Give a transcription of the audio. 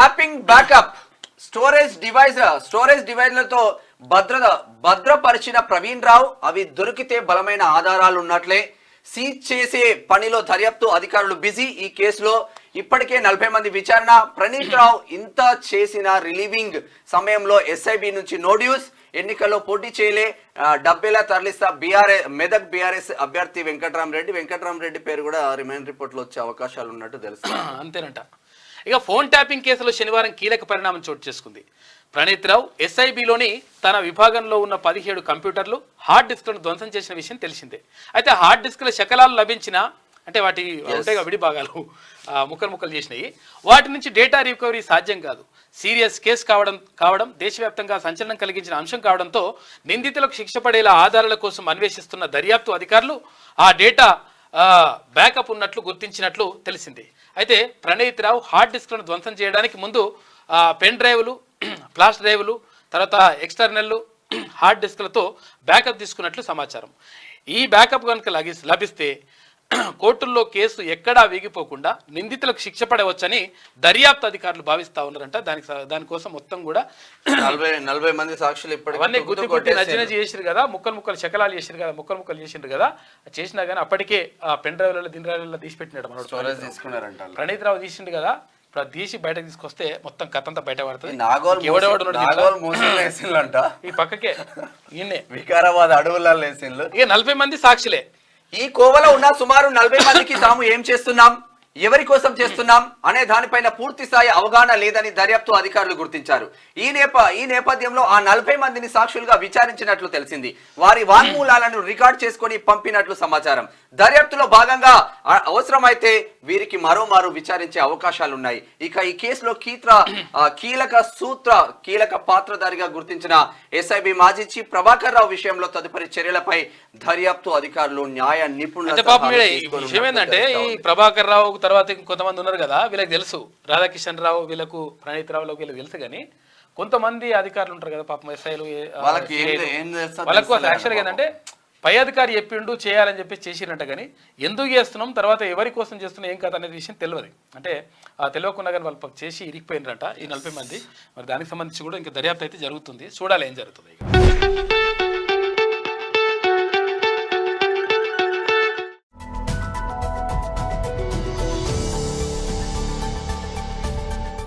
Tapping backup storage డివైజ్లతో భద్రపరిచిన Praveen Rao అవి దొరికితే బలమైన ఆధారాలు ఉన్నట్లే. సీజ్ చేసే పనిలో దర్యాప్తు అధికారులు బిజీ. ఈ కేసులో ఇప్పటికే 40 మంది విచారణ. ప్రణీత్ రావు ఇంత చేసిన రిలీవింగ్ సమయంలో ఎస్ఐబి నుంచి నోడ్యూస్. ఎన్నికల్లో పోటీ చేయలే, డబ్బేలా తరలిస్తా మెదక్ బీఆర్ఎస్ అభ్యర్థి వెంకట్రామరెడ్డి పేరు కూడా రిమైండ్ రిపోర్ట్ లో వచ్చే అవకాశాలు ఉన్నట్టు తెలుసు. అంతేనంట. ఇక ఫోన్ ట్యాపింగ్ కేసులో శనివారం కీలక పరిణామం చోటు చేసుకుంది. ప్రణీత్ రావు ఎస్ఐబిలోని తన విభాగంలో ఉన్న 17 కంప్యూటర్లు, హార్డ్ డిస్క్లను ధ్వంసం చేసిన విషయం తెలిసిందే. అయితే హార్డ్ డిస్క్ల శకలాలు లభించిన, అంటే వాటి ఉంటాయిగా విడి భాగాలు ముక్కలు చేసినాయి, వాటి నుంచి డేటా రికవరీ సాధ్యం కాదు. సీరియస్ కేసు కావడం దేశవ్యాప్తంగా సంచలనం కలిగించిన అంశం కావడంతో నిందితులకు శిక్ష పడేలా ఆధారాల కోసం అన్వేషిస్తున్న దర్యాప్తు అధికారులు ఆ డేటా బ్యాకప్ ఉన్నట్లు గుర్తించినట్లు తెలిసింది. అయితే ప్రణీత్ రావు హార్డ్ డిస్క్లను ధ్వంసం చేయడానికి ముందు పెన్ డ్రైవ్లు, ఫ్లాష్ డ్రైవ్లు, తర్వాత ఎక్స్టర్నల్ హార్డ్ డిస్క్లతో బ్యాకప్ తీసుకున్నట్లు సమాచారం. ఈ బ్యాకప్ కనుక లభిస్తే కోర్టుల్లో కేసు ఎక్కడా వీగిపోకుండా నిందితులకు శిక్ష పడవచ్చని దర్యాప్తు అధికారులు భావిస్తా ఉన్నారంట. దానికోసం మొత్తం కూడా 40 మంది సాక్షులు అవన్నీ గుర్తుకొట్టి నజ్జినజి చేసిరు కదా, ముక్కలు శకలాలు చేసిరు కదా, ముక్కలు చేసిండ్రు కదా. చేసినా కానీ అప్పటికే ఆ పెన్ డ్రైవ్లలో దినడ్రైవ్లలో తీసి పెట్టినాడు మనోడు. ప్రణీత్ రావు తీసిండు కదా, ఇప్పుడు తీసి బయటకు తీసుకొస్తే మొత్తం కథ అంతా బయట పడుతుంది. ఈ పక్కకే ఈయనే వికారాబాద్ అడవులలో ఇక 40 మంది సాక్షులే. ఈ కోవలో ఉన్న సుమారు 40 మందికి తాము ఏం చేస్తున్నాం, ఎవరి కోసం చేస్తున్నాం అనే దానిపైన పూర్తి స్థాయి అవగాహన లేదని దర్యాప్తు అధికారులు గుర్తించారు. ఈ నేపథ్యంలో ఆ 40 మందిని సాక్షులుగా విచారించినట్లు తెలిసింది. వారి వాంగ్మూలాలను రికార్డ్ చేసుకుని పంపినట్లు సమాచారం. దర్యాప్తులో భాగంగా అవసరమైతే వీరికి మరోమారు విచారించే అవకాశాలున్నాయి. ఇక ఈ కేసులో కీలక పాత్రధారిగా గుర్తించిన ఎస్ఐబి మాజీ చీఫ్ ప్రభాకర్ రావు విషయంలో తదుపరి చర్యలపై దర్యాప్తు అధికారులు న్యాయ నిపుణులు ప్రభాకర్ రావు తర్వాత కొంతమంది ఉన్నారు కదా, వీళ్ళకి తెలుసు, రాధాకిషన్ రావు వీళ్ళకు, ప్రణీత్ రావులకు వీళ్ళకి తెలుసు. కానీ కొంతమంది అధికారులు ఉంటారు కదా పాపం, ఎస్ఐలు, వాళ్ళకు యాక్చువల్గా ఏంటంటే పై అధికారి చెప్పిండు చేయాలని చెప్పి చేసిరంట. కానీ ఎందుకు చేస్తున్నాం, తర్వాత ఎవరి కోసం చేస్తున్నాం, ఏం కథ అనేది విషయం తెలియదు. అంటే తెలియకుండా కానీ వాళ్ళు చేసి ఇరిగిపోయినరంట ఈ 40 మంది. మరి దానికి సంబంధించి కూడా ఇంకా దర్యాప్తు అయితే జరుగుతుంది, చూడాలి ఏం జరుగుతుంది.